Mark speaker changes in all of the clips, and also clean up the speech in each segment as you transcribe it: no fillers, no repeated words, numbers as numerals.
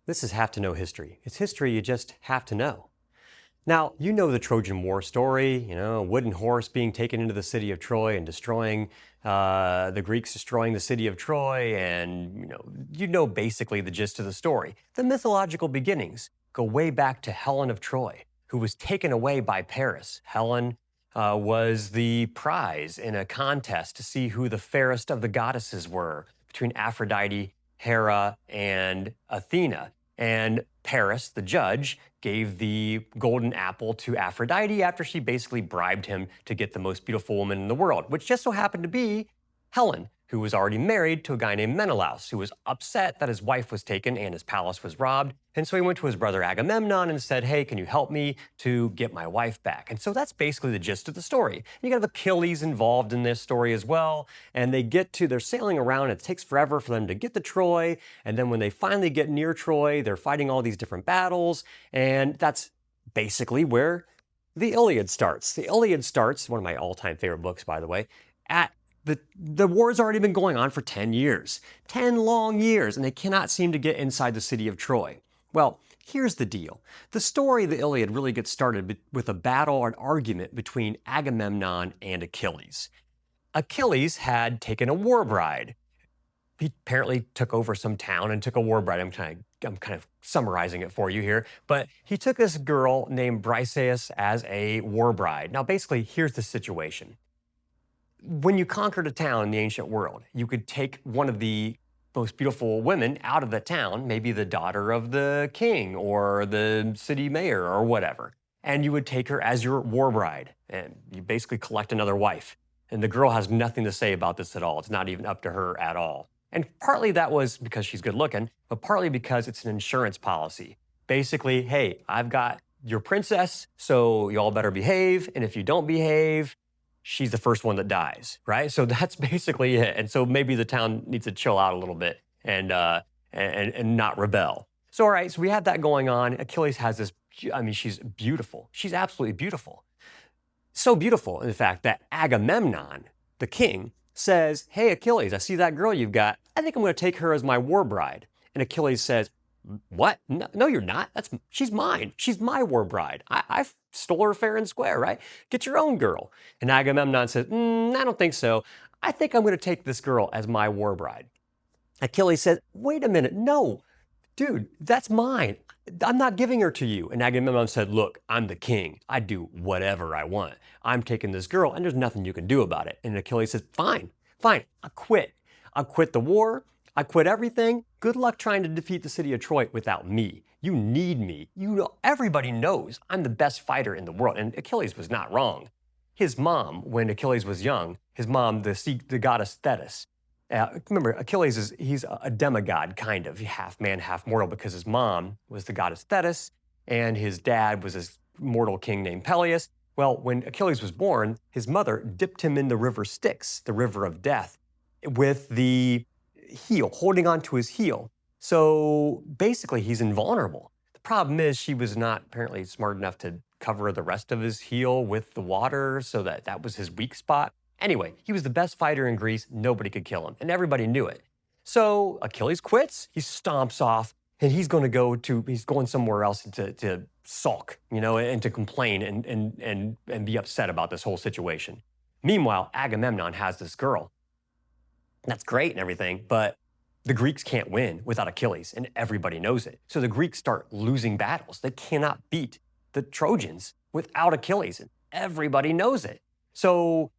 Speaker 1: This is Have to Know History. It's history you just have to know. Now, you know the Trojan War story, a wooden horse being taken into the city of Troy and destroying, the Greeks destroying the city of Troy, and you know basically the gist of the story. The mythological beginnings go way back to Helen of Troy, who was taken away by Paris. Helen was the prize in a contest to see who the fairest of the goddesses were between Aphrodite, Hera, and Athena. And Paris, the judge, gave the golden apple to Aphrodite after she basically bribed him to get the most beautiful woman in the world, which just so happened to be Helen, who was already married to a guy named Menelaus, who was upset that his wife was taken and his palace was robbed. And so he went to his brother Agamemnon and said, hey, can you help me to get my wife back? And so that's basically the gist of the story. And you got Achilles involved in this story as well. And they're sailing around. It takes forever for them to get to Troy. And then when they finally get near Troy, they're fighting all these different battles. And that's basically where the Iliad starts. The Iliad starts, one of my all-time favorite books, by the way, at the war's already been going on for 10 years. 10 long years, and they cannot seem to get inside the city of Troy. Well, here's the deal. The story of the Iliad really gets started with a battle or an argument between Agamemnon and Achilles. Achilles had taken a war bride. He apparently took over some town and took a war bride. I'm kind of summarizing it for you here. But he took this girl named Briseis as a war bride. Now, basically, here's the situation. When you conquered a town in the ancient world, you could take one of the most beautiful women out of the town, maybe the daughter of the king or the city mayor or whatever, and you would take her as your war bride, and you basically collect another wife. And the girl has nothing to say about this at all. It's not even up to her at all. And partly that was because she's good looking, but partly because it's an insurance policy. Basically, hey, I've got your princess, so y'all better behave, and if you don't behave, she's the first one that dies, right? So that's basically it. And so maybe the town needs to chill out a little bit and not rebel. So all right, so we have that going on. Achilles has this, she's beautiful. She's absolutely beautiful. So beautiful, in fact, that Agamemnon, the king, says, hey, Achilles, I see that girl you've got. I think I'm going to take her as my war bride. And Achilles says, what? No, you're not. She's mine. She's my war bride. I stole her fair and square, right? Get your own girl. And Agamemnon says, I don't think so. I think I'm going to take this girl as my war bride. Achilles says, wait a minute. No, dude, that's mine. I'm not giving her to you. And Agamemnon said, look, I'm the king. I do whatever I want. I'm taking this girl and there's nothing you can do about it. And Achilles says, fine, I quit. I quit the war. I quit everything. Good luck trying to defeat the city of Troy without me. You need me. Everybody knows I'm the best fighter in the world. And Achilles was not wrong. His mom, when Achilles was young, his mom, the goddess Thetis. Remember, Achilles he's a demigod, kind of, half man, half mortal, because his mom was the goddess Thetis, and his dad was this mortal king named Peleus. Well, when Achilles was born, his mother dipped him in the river Styx, the river of death, with the heel, holding onto his heel. So basically, he's invulnerable. The problem is she was not apparently smart enough to cover the rest of his heel with the water, so that was his weak spot. Anyway, he was the best fighter in Greece. Nobody could kill him, and everybody knew it. So Achilles quits. He stomps off, and he's going somewhere else to sulk, and to complain and be upset about this whole situation. Meanwhile, Agamemnon has this girl. That's great and everything, but the Greeks can't win without Achilles, and everybody knows it. So the Greeks start losing battles. They cannot beat the Trojans without Achilles, and everybody knows it. So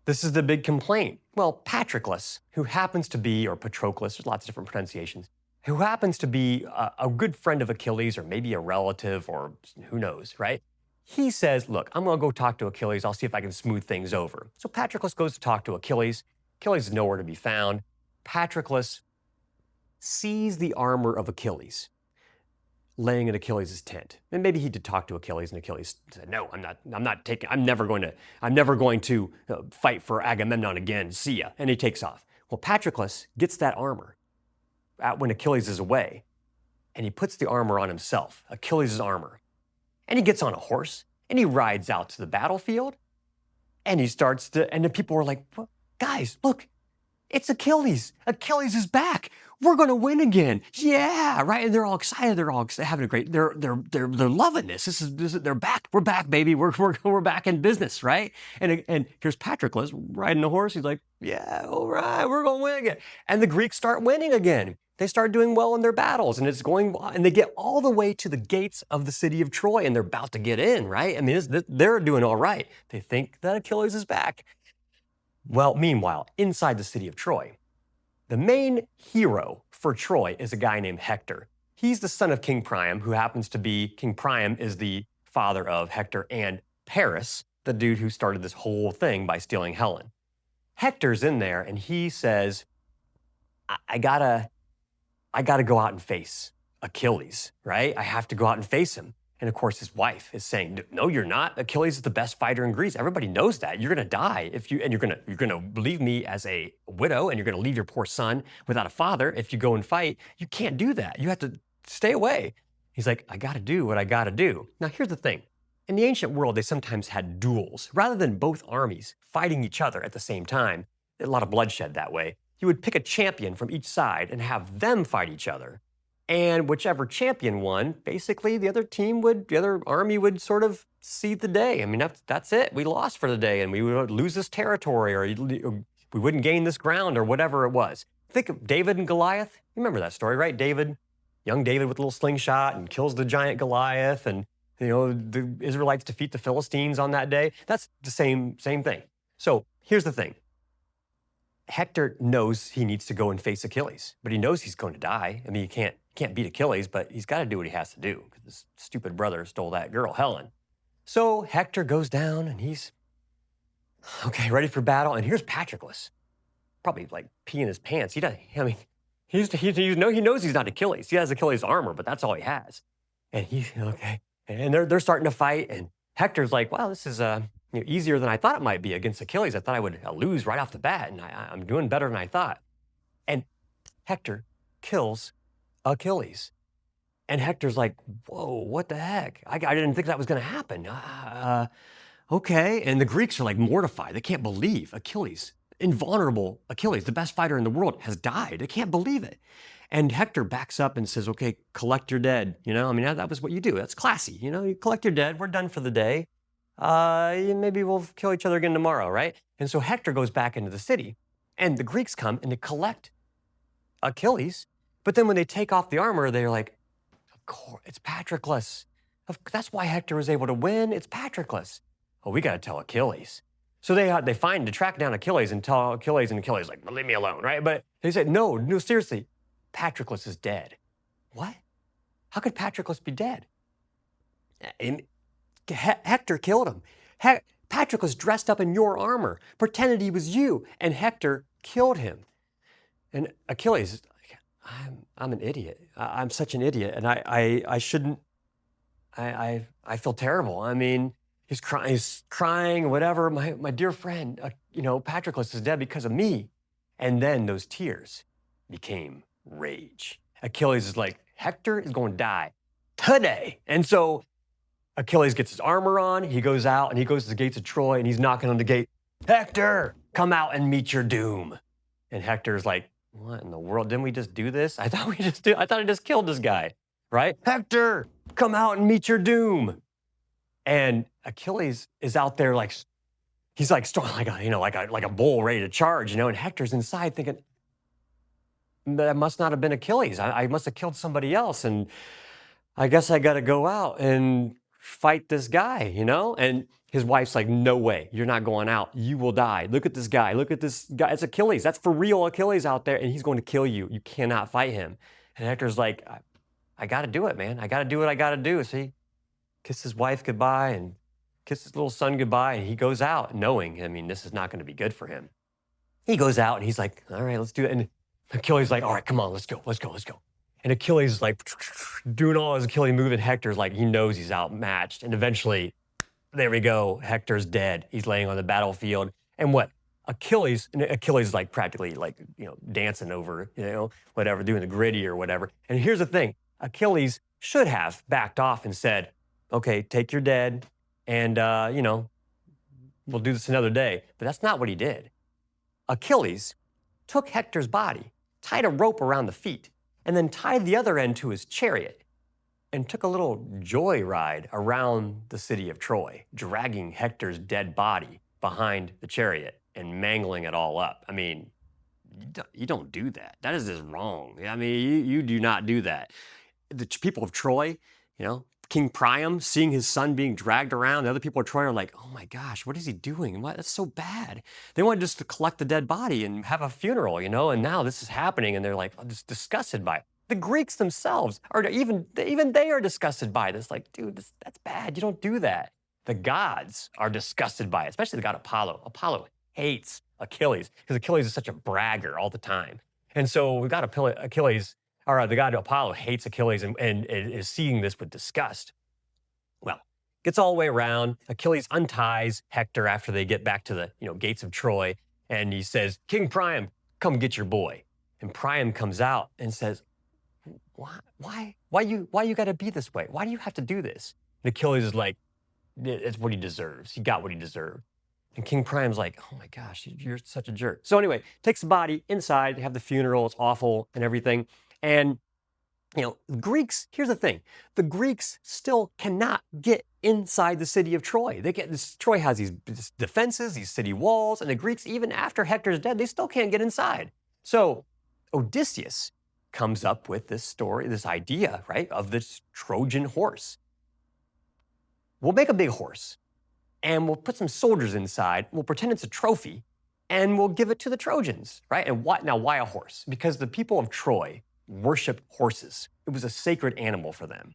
Speaker 1: this is the big complaint. Well, Patroclus, who happens to be, or Patroclus, there's lots of different pronunciations, who happens to be a good friend of Achilles, or maybe a relative, or who knows, right? He says, look, I'm going to go talk to Achilles. I'll see if I can smooth things over. So Patroclus goes to talk to Achilles. Achilles is nowhere to be found. Patroclus sees the armor of Achilles laying in Achilles' tent. And maybe he did talk to Achilles, and Achilles said, no, I'm never going to fight for Agamemnon again. See ya. And he takes off. Well, Patroclus gets that armor when Achilles is away, and he puts the armor on himself, Achilles' armor. And he gets on a horse, and he rides out to the battlefield, and he starts to, and the people were like, guys, look, it's Achilles. Achilles is back. We're going to win again. Yeah, right. And they're all excited. They're all having a great. They're loving this. They're back. We're back, baby. We're back in business, right? And here's Patroclus riding a horse. He's like, yeah, all right, we're going to win again. And the Greeks start winning again. They start doing well in their battles, and it's going. And they get all the way to the gates of the city of Troy, and they're about to get in, right? I mean, they're doing all right. They think that Achilles is back. Well, meanwhile, inside the city of Troy, the main hero for Troy is a guy named Hector. He's the son of King Priam, who happens to be, King Priam is the father of Hector and Paris, the dude who started this whole thing by stealing Helen. Hector's in there and he says, I gotta go out and face Achilles, right? I have to go out and face him. And of course, his wife is saying, "No, you're not. Achilles is the best fighter in Greece. Everybody knows that. You're going to die if you, and you're going to leave me as a widow, and you're going to leave your poor son without a father if you go and fight. You can't do that. You have to stay away." He's like, "I got to do what I got to do." Now, here's the thing. In the ancient world, they sometimes had duels. Rather than both armies fighting each other at the same time, a lot of bloodshed that way. You would pick a champion from each side and have them fight each other. And whichever champion won, basically the other army would sort of see the day. I mean, that's it. We lost for the day, and we would lose this territory, or we wouldn't gain this ground, or whatever it was. Think of David and Goliath. You remember that story, right? Young David with a little slingshot and kills the giant Goliath, and the Israelites defeat the Philistines on that day. That's the same thing. So here's the thing. Hector knows he needs to go and face Achilles, but he knows he's going to die. I mean, he can't beat Achilles, but he's got to do what he has to do because his stupid brother stole that girl, Helen. So Hector goes down and he's, okay, ready for battle. And here's Patroclus, probably like peeing his pants. He knows he's not Achilles. He has Achilles' armor, but that's all he has. And he's, okay. And they're starting to fight. And Hector's like, wow, this is easier than I thought it might be against Achilles. I thought I would lose right off the bat, and I'm doing better than I thought. And Hector kills Achilles. And Hector's like, whoa, what the heck? I didn't think that was going to happen. Okay. And the Greeks are like mortified. They can't believe Achilles, invulnerable Achilles, the best fighter in the world, has died. They can't believe it. And Hector backs up and says, okay, collect your dead. I mean, that was what you do. That's classy. You collect your dead. We're done for the day. Maybe we'll kill each other again tomorrow, right? And so Hector goes back into the city, and the Greeks come and they collect Achilles. But then when they take off the armor, they're like, of course, it's Patroclus. That's why Hector was able to win. It's Patroclus. Oh, we got to tell Achilles. So they track down Achilles and tell Achilles, and Achilles is like, leave me alone, right? But they said, no, seriously, Patroclus is dead. What? How could Patroclus be dead? And Hector killed him. Patroclus dressed up in your armor, pretended he was you, and Hector killed him. And Achilles is like, I'm an idiot. I'm such an idiot, and I shouldn't. I feel terrible. I mean, he's crying, whatever. My dear friend, Patroclus is dead because of me. And then those tears became rage. Achilles is like, Hector is going to die today. And so Achilles gets his armor on, he goes out, and he goes to the gates of Troy, and he's knocking on the gate. Hector, come out and meet your doom. And Hector's like, what in the world? Didn't we just do this? I thought I just killed this guy, right? Hector, come out and meet your doom. And Achilles is out there like, he's like strong, like a bull ready to charge, and Hector's inside thinking, that must not have been Achilles. I must have killed somebody else, and I guess I got to go out and fight this guy, And his wife's like, no way, you're not going out. You will die. Look at this guy. Look at this guy. It's Achilles. That's for real Achilles out there, and he's going to kill you. You cannot fight him. And Hector's like, I got to do it, man. I got to do what I got to do. See, kiss his wife goodbye and kiss his little son goodbye, and he goes out knowing, this is not going to be good for him. He goes out, and he's like, all right, let's do it. And Achilles is like, all right, come on, let's go. And Achilles is like doing all his Achilles move, and Hector's like, he knows he's outmatched. And eventually, there we go, Hector's dead. He's laying on the battlefield. And what? Achilles is like practically like, dancing over, whatever, doing the gritty or whatever. And here's the thing, Achilles should have backed off and said, okay, take your dead and, we'll do this another day. But that's not what he did. Achilles took Hector's body, tied a rope around the feet, and then tied the other end to his chariot and took a little joyride around the city of Troy, dragging Hector's dead body behind the chariot and mangling it all up. I mean, you don't do that. That is just wrong. I mean, you do not do that. The people of Troy, King Priam, seeing his son being dragged around, the other people of Troy are like, oh my gosh, what is he doing? What? That's so bad. They wanted just to collect the dead body and have a funeral, and now this is happening and they're like just disgusted by it. The Greeks themselves are even they are disgusted by this. Like, dude, that's bad. You don't do that. The gods are disgusted by it, especially the god Apollo. Apollo hates Achilles because Achilles is such a bragger all the time. And so we've got Achilles, or the god Apollo hates Achilles and is seeing this with disgust. Well, gets all the way around. Achilles unties Hector after they get back to the gates of Troy, and he says, King Priam, come get your boy. And Priam comes out and says, why you got to be this way? Why do you have to do this? And Achilles is like, it's what he deserves. He got what he deserved. And King Priam's like, oh my gosh, you're such a jerk. So anyway, takes the body inside, they have the funeral, it's awful and everything. And, Greeks, here's the thing. The Greeks still cannot get inside the city of Troy. Troy has these defenses, these city walls, and the Greeks, even after Hector's dead, they still can't get inside. So Odysseus comes up with this story, this idea, right, of this Trojan horse. We'll make a big horse, and we'll put some soldiers inside. We'll pretend it's a trophy, and we'll give it to the Trojans, right? And why a horse? Because the people of Troy worshiped horses. It was a sacred animal for them.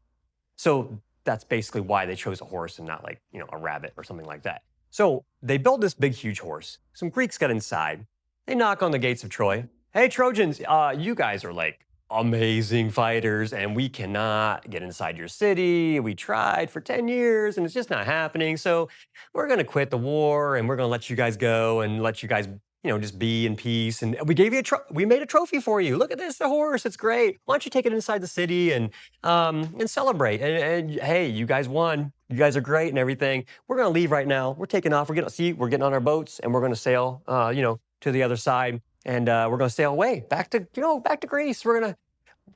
Speaker 1: So that's basically why they chose a horse and not like, a rabbit or something like that. So they build this big, huge horse. Some Greeks get inside. They knock on the gates of Troy. Hey, Trojans, you guys are like amazing fighters, and we cannot get inside your city. We tried for 10 years, and it's just not happening. So we're going to quit the war, and we're going to let you guys go and let you guys, just be in peace. And we gave you we made a trophy for you. Look at this, the horse. It's great. Why don't you take it inside the city and celebrate? And hey, you guys won. You guys are great and everything. We're going to leave right now. We're taking off. We're getting on our boats, and we're going to sail, to the other side. And we're going to sail away back to Greece.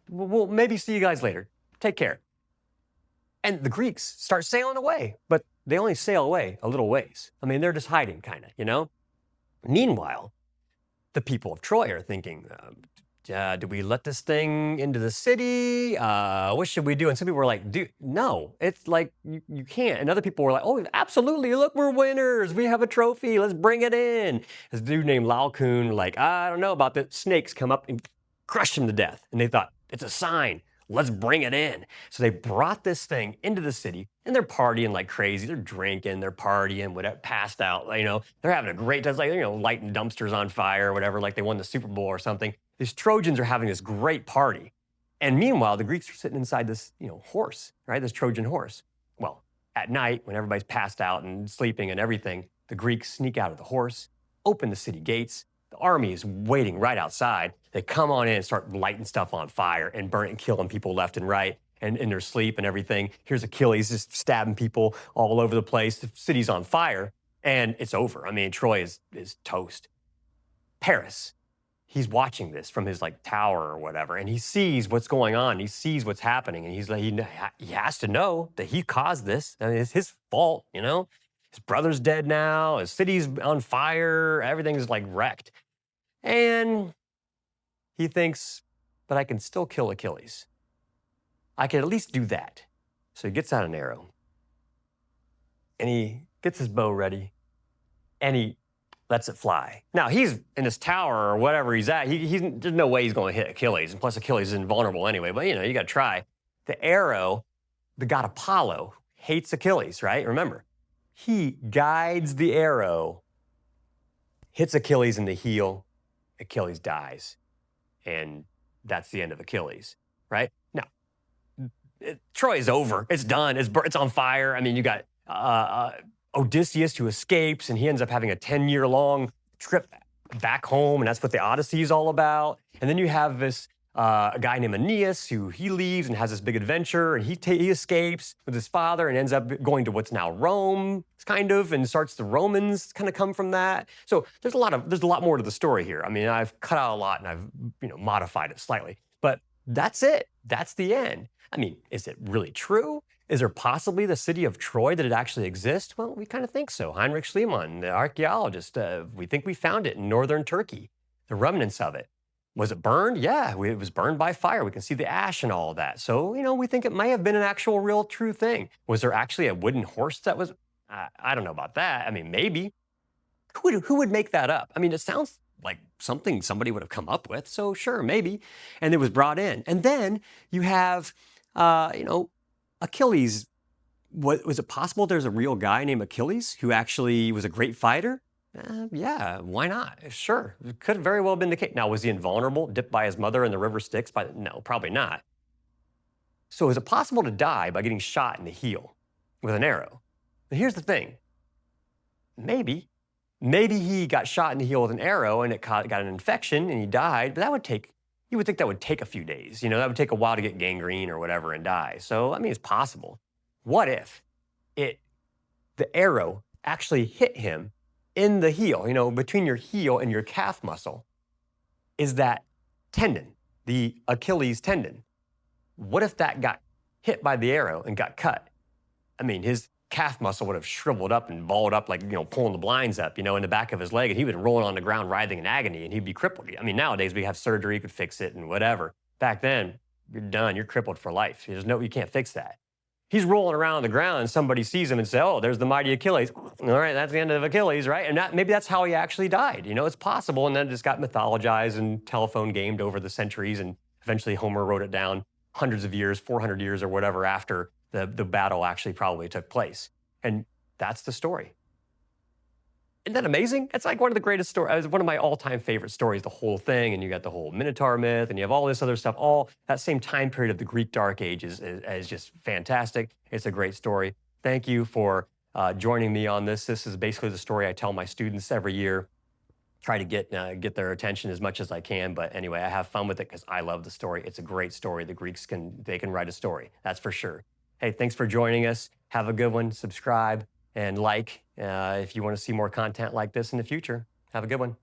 Speaker 1: We'll maybe see you guys later. Take care. And the Greeks start sailing away, but they only sail away a little ways. I mean, they're just hiding kind of, Meanwhile, the people of Troy are thinking, do we let this thing into the city? What should we do? And some people were like, dude, no, it's like, you can't. And other people were like, oh, absolutely. Look, we're winners. We have a trophy. Let's bring it in. This dude named Laocoon, like, I don't know about this. Snakes come up and crush him to death. And they thought, it's a sign. Let's bring it in. So they brought this thing into the city, and they're partying like crazy. They're drinking, they're partying, whatever, passed out. They're having a great time. It's like, lighting dumpsters on fire or whatever, like they won the Super Bowl or something. These Trojans are having this great party. And meanwhile, the Greeks are sitting inside this, horse, right? This Trojan horse. Well, at night, when everybody's passed out and sleeping and everything, the Greeks sneak out of the horse, open the city gates. The army is waiting right outside. They come on in and start lighting stuff on fire and burning and killing people left and right and in their sleep and everything. Here's Achilles just stabbing people all over the place. The city's on fire, and it's over. I mean, Troy is toast. Paris, he's watching this from his tower or whatever, and he sees what's going on. He sees what's happening, and he's like, he has to know that he caused this. I mean, it's his fault, His brother's dead now. His city's on fire. Everything's wrecked. And he thinks, but I can still kill Achilles. I can at least do that. So he gets out an arrow. And he gets his bow ready. And he lets it fly. Now, he's in his tower or whatever he's at. There's no way he's going to hit Achilles. And plus, Achilles is invulnerable anyway. But, you got to try. The arrow, the god Apollo, hates Achilles, right? Remember. He guides the arrow, hits Achilles in the heel. Achilles dies. And that's the end of Achilles, right? Now, Troy is over. It's done. It's on fire. I mean, you got Odysseus who escapes, and he ends up having a 10-year-long trip back home, and that's what the Odyssey is all about. And then you have this a guy named Aeneas he leaves and has this big adventure, and he escapes with his father and ends up going to what's now Rome, kind of, and starts the Romans kind of come from that. So there's a lot more to the story here. I mean, I've cut out a lot and I've modified it slightly, but that's it. That's the end. I mean, is it really true? Is there possibly the city of Troy that it actually exists? Well, we kind of think so. Heinrich Schliemann, the archaeologist, we think we found it in northern Turkey, the remnants of it. Was it burned? Yeah, it was burned by fire. We can see the ash and all of that. So, we think it may have been an actual, real, true thing. Was there actually a wooden horse that was? I don't know about that. I mean, maybe. Who would make that up? I mean, it sounds like something somebody would have come up with. So, sure, maybe. And it was brought in. And then you have, Achilles. Was it possible there's a real guy named Achilles who actually was a great fighter? Yeah, why not? Sure, it could have very well been the case. Now, was he invulnerable, dipped by his mother in the river Styx? No, probably not. So is it possible to die by getting shot in the heel with an arrow? But here's the thing. Maybe he got shot in the heel with an arrow and it got an infection and he died, but you would think that would take a few days. That would take a while to get gangrene or whatever and die. So, I mean, it's possible. What if the arrow actually hit him in the heel, between your heel and your calf muscle is that tendon, the Achilles tendon. What if that got hit by the arrow and got cut? I mean, his calf muscle would have shriveled up and balled up like, pulling the blinds up, in the back of his leg, and he would be rolling on the ground writhing in agony, and he'd be crippled. I mean, nowadays we have surgery, you could fix it and whatever. Back then, you're done, you're crippled for life. You can't fix that. He's rolling around on the ground and somebody sees him and says, oh, there's the mighty Achilles. All right, that's the end of Achilles, right? And maybe that's how he actually died. It's possible. And then it just got mythologized and telephone gamed over the centuries. And eventually Homer wrote it down hundreds of years, 400 years or whatever after the battle actually probably took place. And that's the story. Isn't that amazing? It's like one of the greatest stories, one of my all-time favorite stories, the whole thing. And you got the whole Minotaur myth, and you have all this other stuff, all that same time period of the Greek Dark Ages is just fantastic. It's a great story. Thank you for joining me on this. This is basically the story I tell my students every year. Try to get their attention as much as I can. But anyway, I have fun with it because I love the story. It's a great story. The Greeks can write a story. That's for sure. Hey, thanks for joining us. Have a good one. Subscribe and like if you want to see more content like this in the future. Have a good one.